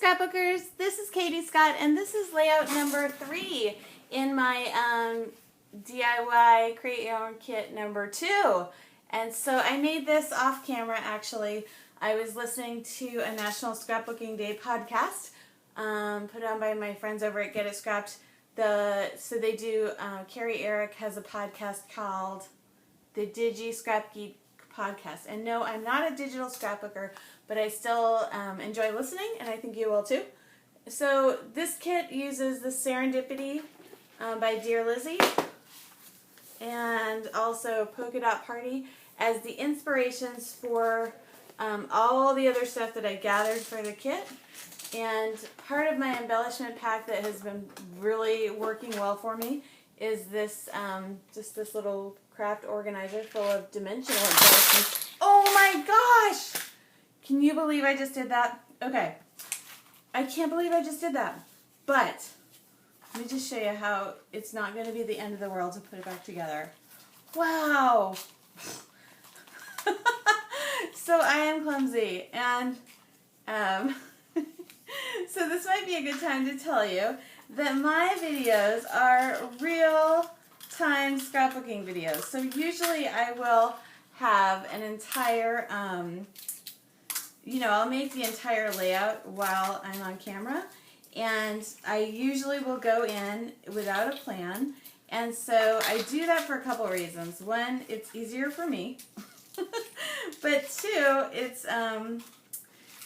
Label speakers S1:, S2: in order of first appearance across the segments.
S1: Scrapbookers, this is Katie Scott, and this is layout number 3 in my DIY Create Your Own Kit number 2. And so I made this off camera actually. I was listening to a National Scrapbooking Day podcast put on by my friends over at Get It Scrapped. So they do, Carrie Eric has a podcast called the Digi Scrap Geek Podcast. And no, I'm not a digital scrapbooker, but I still enjoy listening, and I think you will too. So this kit uses the Serendipity by Dear Lizzie and also Polka Dot Party as the inspirations for all the other stuff that I gathered for the kit. And part of my embellishment pack that has been really working well for me is this just this little craft organizer full of dimensional embellishments. Oh my gosh! Can you believe I just did that? Okay. I can't believe I just did that. But let me just show you how it's not going to be the end of the world to put it back together. Wow! So I am clumsy, and so this might be a good time to tell you that my videos are real-time scrapbooking videos. So usually I will have an entire, I'll make the entire layout while I'm on camera, and I usually will go in without a plan, and so I do that for a couple reasons. One, it's easier for me, but two, it's,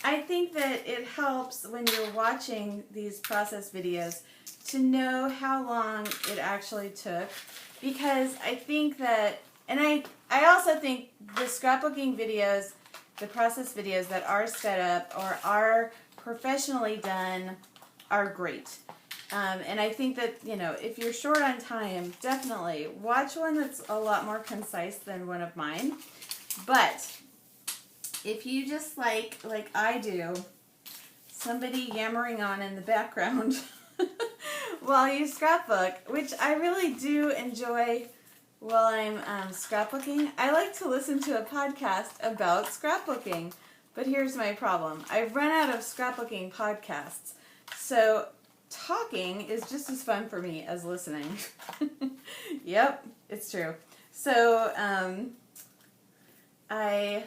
S1: I think that it helps when you're watching these process videos to know how long it actually took, because I think that, and I also think the scrapbooking videos, the process videos that are set up or are professionally done are great. And I think that, if you're short on time, definitely watch one that's a lot more concise than one of mine. But if you just like I do, somebody yammering on in the background while you scrapbook, which I really do enjoy while I'm scrapbooking, I like to listen to a podcast about scrapbooking. But here's my problem. I've run out of scrapbooking podcasts. So talking is just as fun for me as listening. Yep, it's true. So I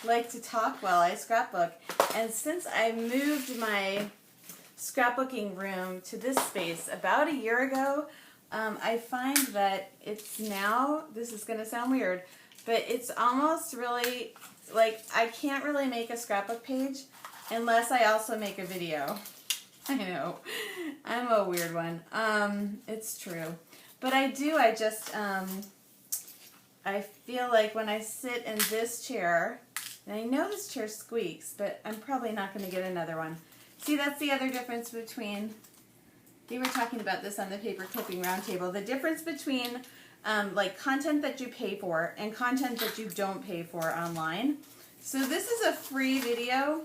S1: like to talk while I scrapbook, and since I moved my scrapbooking room to this space about a year ago, I find that it's now, this is going to sound weird, but it's almost really, I can't really make a scrapbook page unless I also make a video. I know, I'm a weird one. It's true. But I feel like when I sit in this chair, and I know this chair squeaks, but I'm probably not going to get another one. See, that's the other difference between, they were talking about this on the Paper Clipping Roundtable, the difference between content that you pay for and content that you don't pay for online. So this is a free video,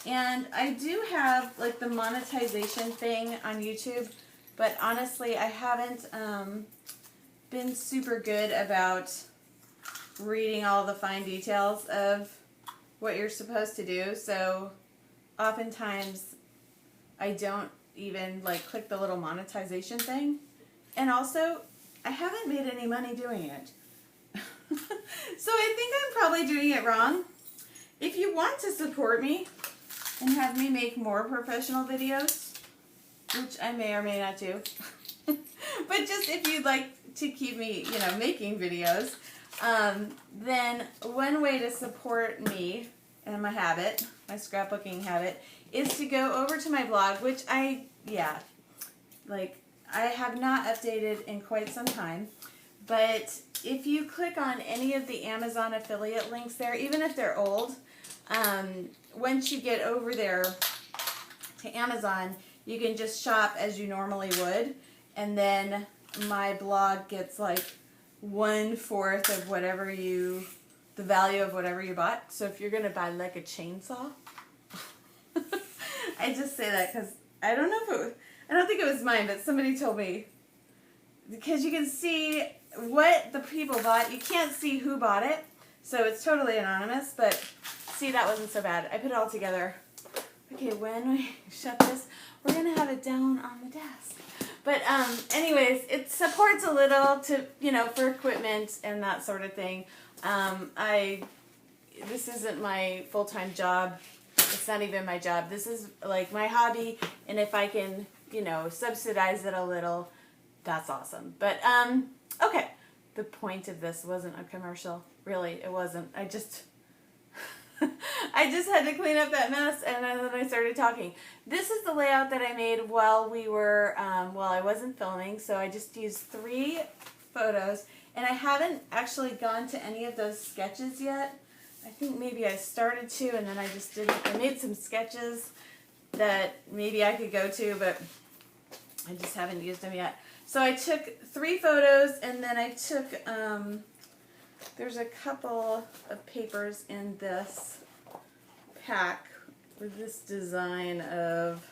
S1: and I do have the monetization thing on YouTube, but honestly I haven't been super good about reading all the fine details of what you're supposed to do, so oftentimes I don't even click the little monetization thing, and also I haven't made any money doing it. So I think I'm probably doing it wrong. If you want to support me and have me make more professional videos, which I may or may not do, but just if you'd like to keep me, making videos, then one way to support me and my habit, my scrapbooking habit, is to go over to my blog, which I have not updated in quite some time. But if you click on any of the Amazon affiliate links there, even if they're old, once you get over there to Amazon, you can just shop as you normally would, and then my blog gets 1/4 of whatever the value of whatever you bought. So if you're going to buy a chainsaw, I just say that because I don't think it was mine, but somebody told me, because you can see what the people bought. You can't see who bought it, so it's totally anonymous, but see, that wasn't so bad. I put it all together. Okay, when we shut this, we're going to have it down on the desk. But anyways, it supports a little to, for equipment and that sort of thing. This isn't my full-time job. It's not even my job. This is like my hobby, and if I can, subsidize it a little, that's awesome. But okay, the point of this wasn't a commercial. Really, it wasn't. I just had to clean up that mess, and then I started talking. This is the layout that I made while I wasn't filming. So I just used 3 photos, and I haven't actually gone to any of those sketches yet. I think maybe I started to, and then I just didn't. I made some sketches that maybe I could go to, but I just haven't used them yet. So I took 3 photos, and then I took, there's a couple of papers in this pack with this design of,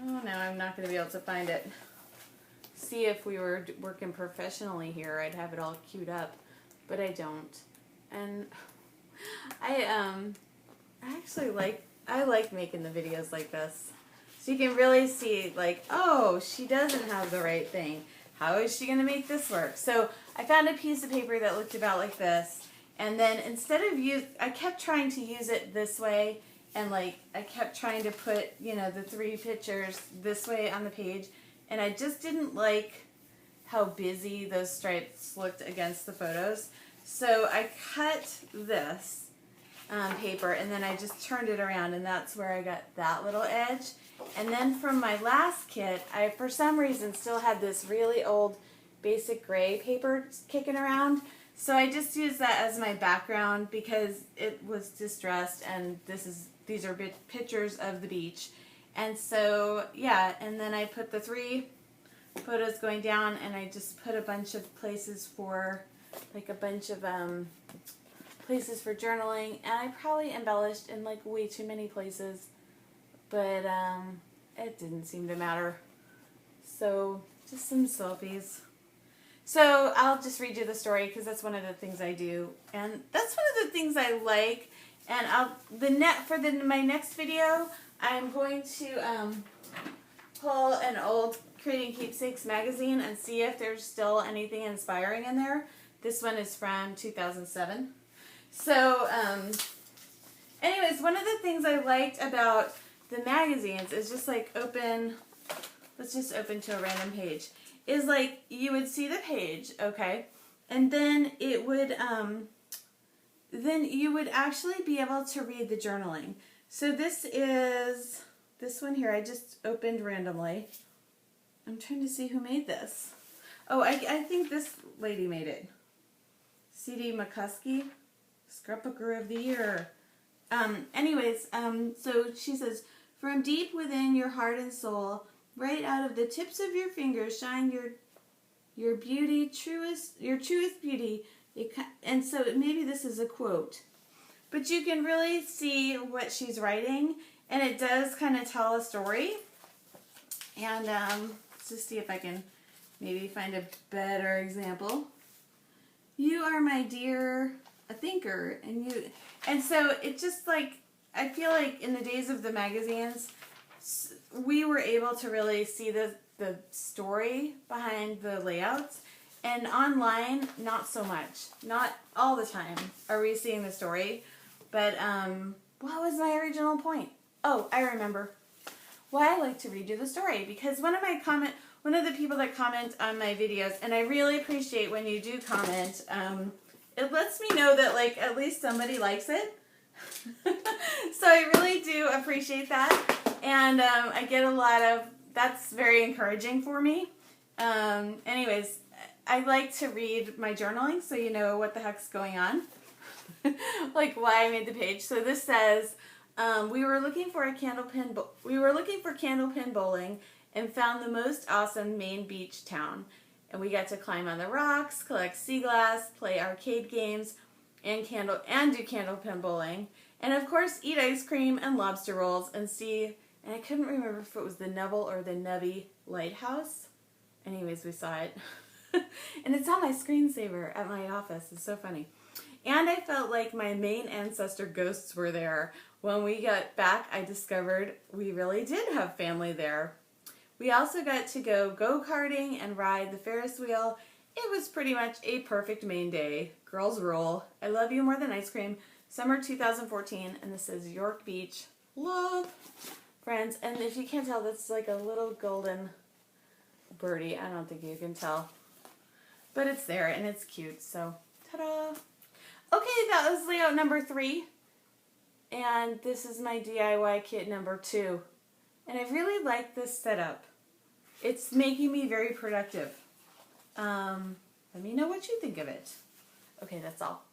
S1: oh, now I'm not going to be able to find it. See, if we were working professionally here, I'd have it all queued up, but I don't. And I actually like making the videos like this. So you can really see, like, oh, she doesn't have the right thing. How is she going to make this work? So I found a piece of paper that looked about like this. And then instead of I kept trying to use it this way. And like, I kept trying to put, the 3 pictures this way on the page. And I just didn't like how busy those stripes looked against the photos. So I cut this paper, and then I just turned it around, and that's where I got that little edge. And then from my last kit, I, for some reason, still had this really old basic gray paper kicking around. So I just used that as my background because it was distressed, and these are pictures of the beach. And so, yeah, and then I put the 3 photos going down, and I just put a bunch of places for, like a bunch of places for journaling, and I probably embellished in like way too many places, but it didn't seem to matter. So just some selfies. So I'll just read you the story because that's one of the things I do, and that's one of the things I like. And my next video, I'm going to pull an old Creating Keepsakes magazine and see if there's still anything inspiring in there. This one is from 2007. So, anyways, one of the things I liked about the magazines is just like let's just open to a random page, is like you would see the page, okay, and then it would, then you would actually be able to read the journaling. So this one here, I just opened randomly. I'm trying to see who made this. Oh, I think this lady made it. C.D. McCuskey, Scrapbooker of the Year. Anyways, so she says, from deep within your heart and soul, right out of the tips of your fingers, shine your beauty, your truest beauty. And so maybe this is a quote, but you can really see what she's writing, and it does kind of tell a story. And let's just see if I can maybe find a better example. You are my dear, a thinker, and so it just like, I feel like in the days of the magazines, we were able to really see the story behind the layouts, and online, not so much. Not all the time are we seeing the story, but what was my original point? Oh, I remember. Why I like to read you the story, because one of the people that comment on my videos, and I really appreciate when you do comment, it lets me know that like at least somebody likes it. So I really do appreciate that, and I get a lot of, that's very encouraging for me. Anyways, I like to read my journaling so you know what the heck's going on. Like why I made the page. So this says, we were looking for candlepin bowling and found the most awesome Maine beach town. And we got to climb on the rocks, collect sea glass, play arcade games, and do candlepin bowling. And of course, eat ice cream and lobster rolls and see, and I couldn't remember if it was the Neville or the Nevi Lighthouse. Anyways, we saw it. And it's on my screensaver at my office. It's so funny. And I felt like my Maine ancestor ghosts were there when we got back, I discovered we really did have family there. We also got to go go-karting and ride the Ferris wheel. It was pretty much a perfect Maine day. Girls rule. I love you more than ice cream. Summer 2014, and this is York Beach. Love, friends. And if you can't tell, that's like a little golden birdie. I don't think you can tell. But it's there, and it's cute, so ta-da. Okay, that was layout number 3. And this is my DIY kit number 2. And I really like this setup. It's making me very productive. Let me know what you think of it. Okay, that's all.